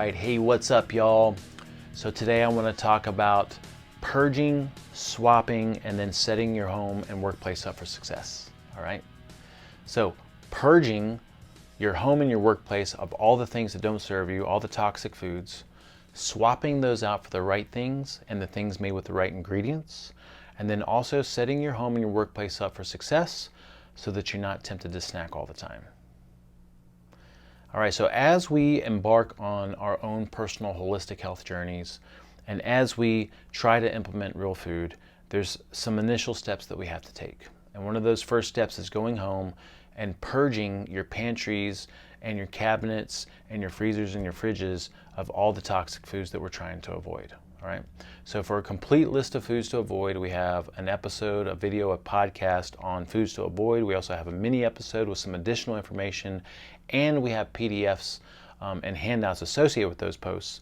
right, hey, what's up, y'all? So today I want to talk about purging, swapping, and then setting your home and workplace up for success. All right. So purging your home and your workplace of all the things that don't serve you, all the toxic foods, swapping those out for the right things and the things made with the right ingredients, and then also setting your home and your workplace up for success so that you're not tempted to snack all the time. All right, so as we embark on our own personal holistic health journeys, and as we try to implement real food, there's some initial steps that we have to take. And one of those first steps is going home and purging your pantries and your cabinets and your freezers and your fridges of all the toxic foods that we're trying to avoid. All right. So for a complete list of foods to avoid, we have an episode, a video, a podcast on foods to avoid. We also have a mini episode with some additional information, and we have PDFs and handouts associated with those posts.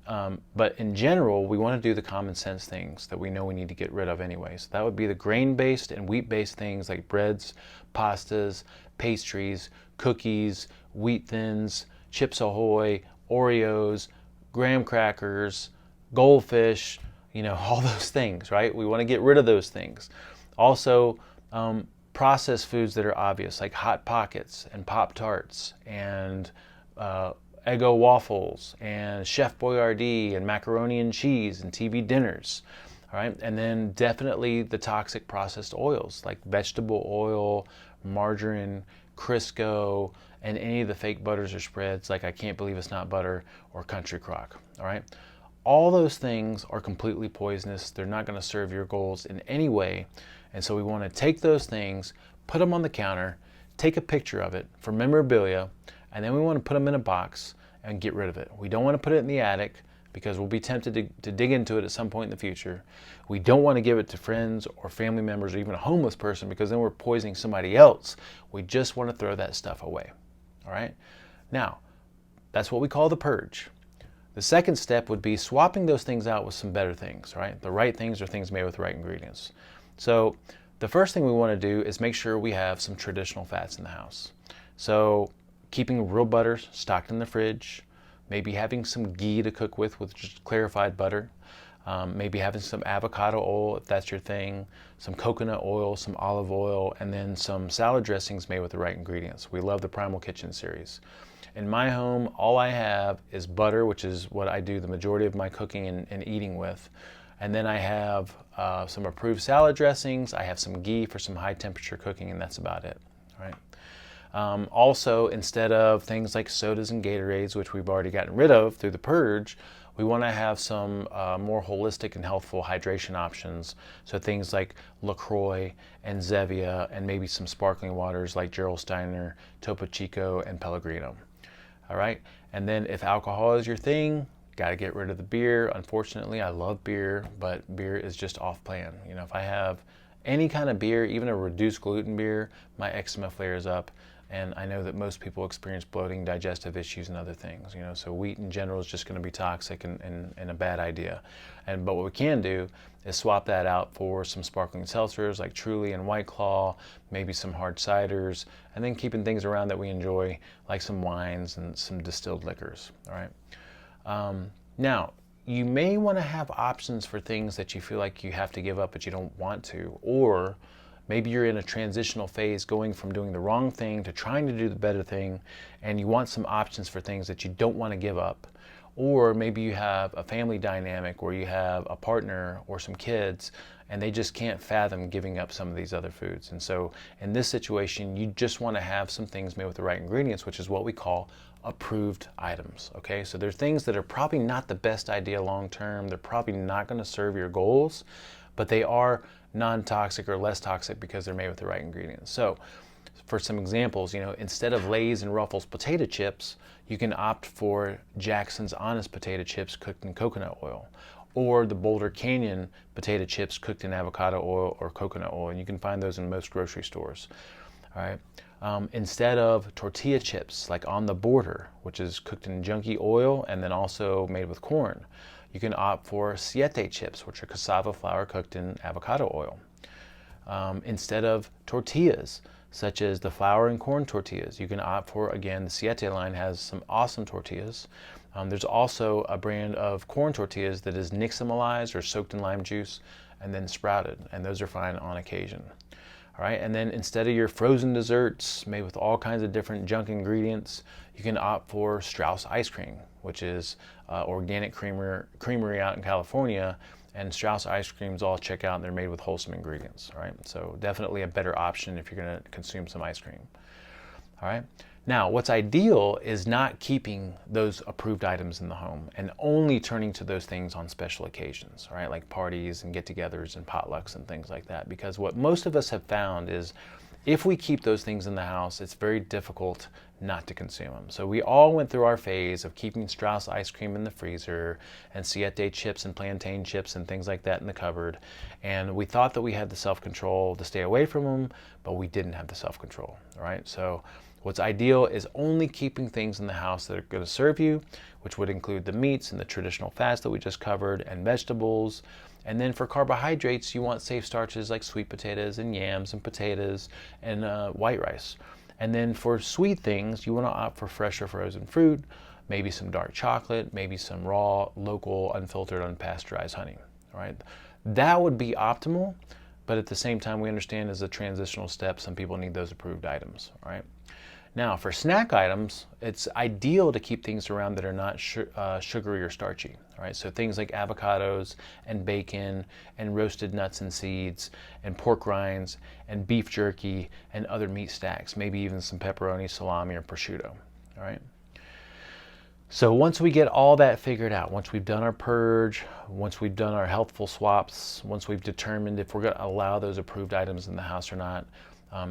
But in general, we want to do the common sense things that we know we need to get rid of anyway. So that would be the grain-based and wheat-based things like breads, pastas, pastries, cookies, wheat thins, Chips Ahoy, Oreos, graham crackers, goldfish, all those things, right? We want to get rid of those things. Also, processed foods that are obvious, like Hot Pockets and Pop-Tarts and Eggo waffles and Chef Boyardee and macaroni and cheese and TV dinners, all right? And then definitely the toxic processed oils like vegetable oil, margarine, Crisco, and any of the fake butters or spreads like I Can't Believe It's Not Butter or Country Crock, all right? All those things are completely poisonous. They're not going to serve your goals in any way. And so we want to take those things, put them on the counter, take a picture of it for memorabilia, and then we want to put them in a box and get rid of it. We don't want to put it in the attic because we'll be tempted to dig into it at some point in the future. We don't want to give it to friends or family members or even a homeless person because then we're poisoning somebody else. We just want to throw that stuff away. All right? Now, that's what we call the purge. The second step would be swapping those things out with some better things, right? The right things are things made with the right ingredients. So the first thing we want to do is make sure we have some traditional fats in the house. So keeping real butter stocked in the fridge, maybe having some ghee to cook with just clarified butter, maybe having some avocado oil if that's your thing, some coconut oil, some olive oil, and then some salad dressings made with the right ingredients. We love the Primal Kitchen series. In my home, all I have is butter, which is what I do the majority of my cooking and eating with. And then I have some approved salad dressings. I have some ghee for some high temperature cooking, and that's about it. All right. Also, instead of things like sodas and Gatorades, which we've already gotten rid of through the purge, we want to have some more holistic and healthful hydration options. So things like LaCroix and Zevia, and maybe some sparkling waters like Gerolsteiner, Topo Chico, and Pellegrino. All right. And then if alcohol is your thing, got to get rid of the beer. Unfortunately, I love beer, but beer is just off plan. If I have any kind of beer, even a reduced gluten beer, my eczema flares up. And I know that most people experience bloating, digestive issues, and other things. So wheat in general is just going to be toxic and a bad idea. But what we can do is swap that out for some sparkling seltzers like Truly and White Claw, maybe some hard ciders, and then keeping things around that we enjoy like some wines and some distilled liquors. All right. Now, you may want to have options for things that you feel like you have to give up but you don't want to, or maybe you're in a transitional phase going from doing the wrong thing to trying to do the better thing, and you want some options for things that you don't want to give up. Or maybe you have a family dynamic where you have a partner or some kids and they just can't fathom giving up some of these other foods. And so in this situation, you just want to have some things made with the right ingredients, which is what we call approved items. Okay, so they're things that are probably not the best idea long term. They're probably not going to serve your goals, but they are non-toxic or less toxic because they're made with the right ingredients. So for some examples, instead of Lay's and Ruffles potato chips, you can opt for Jackson's Honest potato chips cooked in coconut oil, or the Boulder Canyon potato chips cooked in avocado oil or coconut oil, and you can find those in most grocery stores. All right. Instead of tortilla chips like On the Border, which is cooked in junky oil and then also made with corn, you can opt for Siete chips, which are cassava flour cooked in avocado oil. Instead of tortillas, such as the flour and corn tortillas, you can opt for, again, the Siete line has some awesome tortillas. There's also a brand of corn tortillas that is nixtamalized or soaked in lime juice and then sprouted, and those are fine on occasion. All right, and then instead of your frozen desserts made with all kinds of different junk ingredients, you can opt for Strauss ice cream, which is organic creamery out in California, and Strauss ice creams all check out and they're made with wholesome ingredients. All right, so definitely a better option if you're going to consume some ice cream. All right. Now, what's ideal is not keeping those approved items in the home and only turning to those things on special occasions, right? Like parties and get-togethers and potlucks and things like that. Because what most of us have found is if we keep those things in the house, it's very difficult not to consume them. So we all went through our phase of keeping Strauss ice cream in the freezer and Siete chips and plantain chips and things like that in the cupboard. And we thought that we had the self-control to stay away from them, but we didn't have the self-control, all right? So what's ideal is only keeping things in the house that are going to serve you, which would include the meats and the traditional fats that we just covered and vegetables. And then for carbohydrates, you want safe starches like sweet potatoes and yams and potatoes and white rice. And then for sweet things, you want to opt for fresh or frozen fruit, maybe some dark chocolate, maybe some raw, local, unfiltered, unpasteurized honey. All right, that would be optimal, but at the same time, we understand as a transitional step, some people need those approved items. All right. Now, for snack items, it's ideal to keep things around that are not sugary or starchy. All right, so things like avocados and bacon and roasted nuts and seeds and pork rinds and beef jerky and other meat stacks, maybe even some pepperoni, salami, or prosciutto. All right. So once we get all that figured out, once we've done our purge, once we've done our healthful swaps, once we've determined if we're going to allow those approved items in the house or not,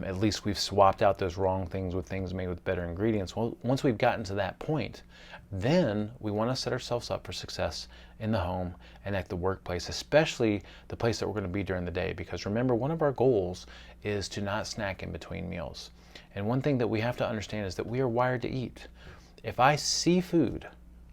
at least we've swapped out those wrong things with things made with better ingredients. Well, once we've gotten to that point, then we want to set ourselves up for success in the home and at the workplace, especially the place that we're going to be during the day. Because remember, one of our goals is to not snack in between meals. And one thing that we have to understand is that we are wired to eat. If I see food,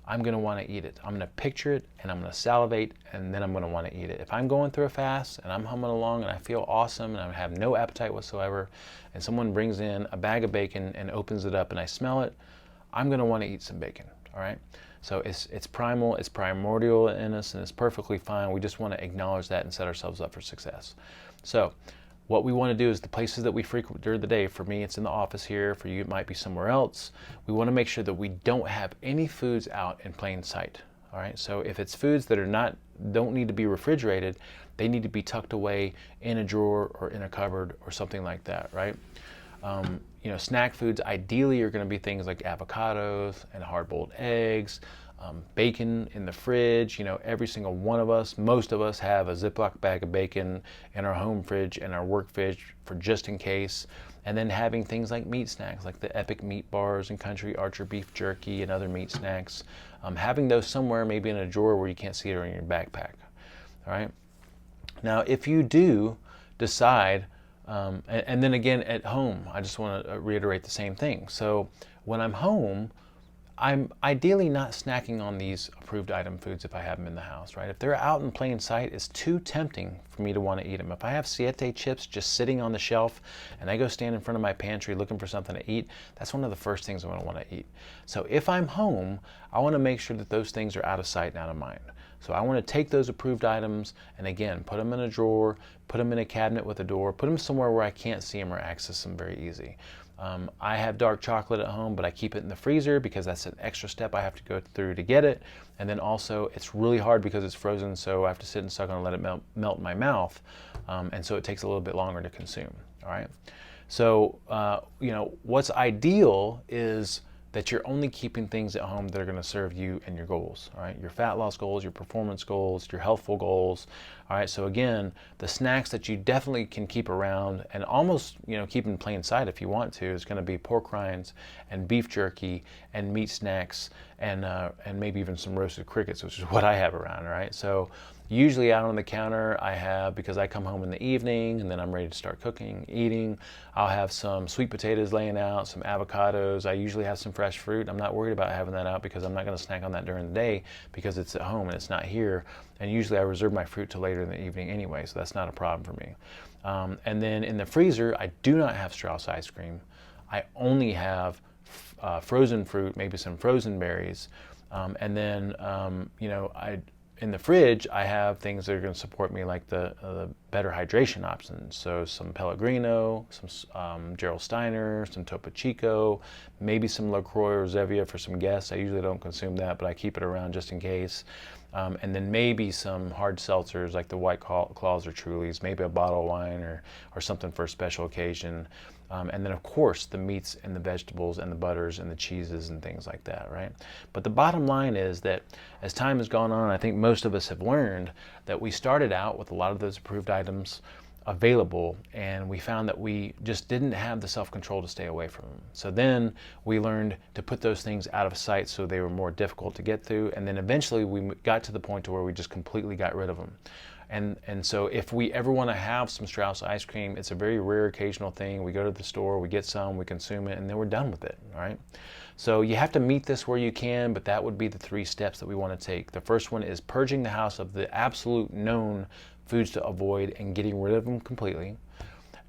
I'm going to want to eat it. I'm going to picture it and I'm going to salivate and then I'm going to want to eat it. If I'm going through a fast and I'm humming along and I feel awesome and I have no appetite whatsoever and someone brings in a bag of bacon and opens it up and I smell it, I'm going to want to eat some bacon. All right. So it's primal, it's primordial in us, and it's perfectly fine. We just want to acknowledge that and set ourselves up for success. So what we want to do is the places that we frequent during the day, for me it's in the office here, for you it might be somewhere else, we want to make sure that we don't have any foods out in plain sight. All right, so if it's foods that don't need to be refrigerated, they need to be tucked away in a drawer or in a cupboard or something like that, right? Snack foods ideally are going to be things like avocados and hard-boiled eggs, bacon in the fridge. Every single one of us, most of us have a Ziploc bag of bacon in our home fridge and our work fridge for just in case. And then having things like meat snacks, like the Epic meat bars and Country Archer beef jerky and other meat snacks. Having those somewhere, maybe in a drawer where you can't see it or in your backpack. All right. Now, if you do decide, and then again at home, I just want to reiterate the same thing. So when I'm home, I'm ideally not snacking on these approved item foods if I have them in the house, right? If they're out in plain sight, it's too tempting for me to want to eat them. If I have Siete chips just sitting on the shelf and I go stand in front of my pantry looking for something to eat, that's one of the first things I'm going to want to eat. So if I'm home, I want to make sure that those things are out of sight and out of mind. So I want to take those approved items and again, put them in a drawer, put them in a cabinet with a door, put them somewhere where I can't see them or access them very easy. I have dark chocolate at home, but I keep it in the freezer because that's an extra step I have to go through to get it. And then also it's really hard because it's frozen, so I have to sit and suck on and let it melt in my mouth. And so it takes a little bit longer to consume. All right. So, what's ideal is that you're only keeping things at home that are going to serve you and your goals, all right? Your fat loss goals, your performance goals, your healthful goals, all right? So again, the snacks that you definitely can keep around and almost, keep in plain sight if you want to, is going to be pork rinds and beef jerky and meat snacks and maybe even some roasted crickets, which is what I have around, all right? So usually out on the counter I have, because I come home in the evening and then I'm ready to start cooking, eating, I'll have some sweet potatoes laying out, some avocados. I usually have some fresh fruit. I'm not worried about having that out because I'm not going to snack on that during the day because it's at home and it's not here. And usually I reserve my fruit till later in the evening anyway, so that's not a problem for me. And then in the freezer, I do not have Strauss ice cream. I only have frozen fruit, maybe some frozen berries. And then, in the fridge, I have things that are going to support me, like the better hydration options. So some Pellegrino, some Gerald Steiner, some Topo Chico, maybe some LaCroix or Zevia for some guests. I usually don't consume that, but I keep it around just in case. And then maybe some hard seltzers like the White Claws or Trulies, maybe a bottle of wine or something for a special occasion. And then, of course, the meats and the vegetables and the butters and the cheeses and things like that, right? But the bottom line is that as time has gone on, I think most of us have learned that we started out with a lot of those approved items available, and we found that we just didn't have the self-control to stay away from them. So then we learned to put those things out of sight so they were more difficult to get through, and then eventually we got to the point to where we just completely got rid of them. And so if we ever want to have some Strauss ice cream, it's a very rare occasional thing. We go to the store, we get some, we consume it, and then we're done with it, all right? So you have to meet this where you can, but that would be the 3 steps that we want to take. The first one is purging the house of the absolute known foods to avoid and getting rid of them completely.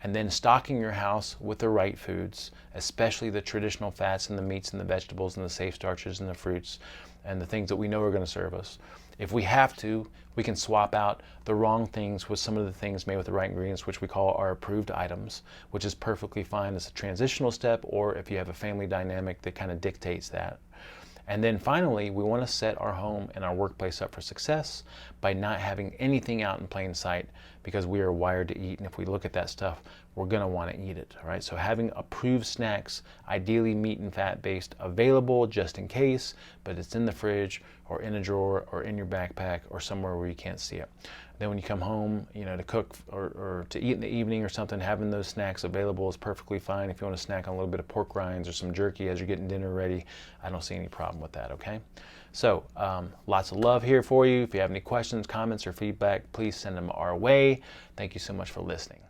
And then stocking your house with the right foods, especially the traditional fats and the meats and the vegetables and the safe starches and the fruits and the things that we know are going to serve us. If we have to, we can swap out the wrong things with some of the things made with the right ingredients, which we call our approved items, which is perfectly fine as a transitional step, or if you have a family dynamic that kind of dictates that. And then finally, we want to set our home and our workplace up for success by not having anything out in plain sight, because we are wired to eat. And if we look at that stuff, we're going to want to eat it, all right? So having approved snacks, ideally meat and fat based, available just in case, but it's in the fridge or in a drawer or in your backpack or somewhere where you can't see it. Then when you come home, to cook or to eat in the evening or something, having those snacks available is perfectly fine. If you want to snack on a little bit of pork rinds or some jerky as you're getting dinner ready, I don't see any problem with that, okay? So lots of love here for you. If you have any questions, comments, or feedback, please send them our way. Thank you so much for listening.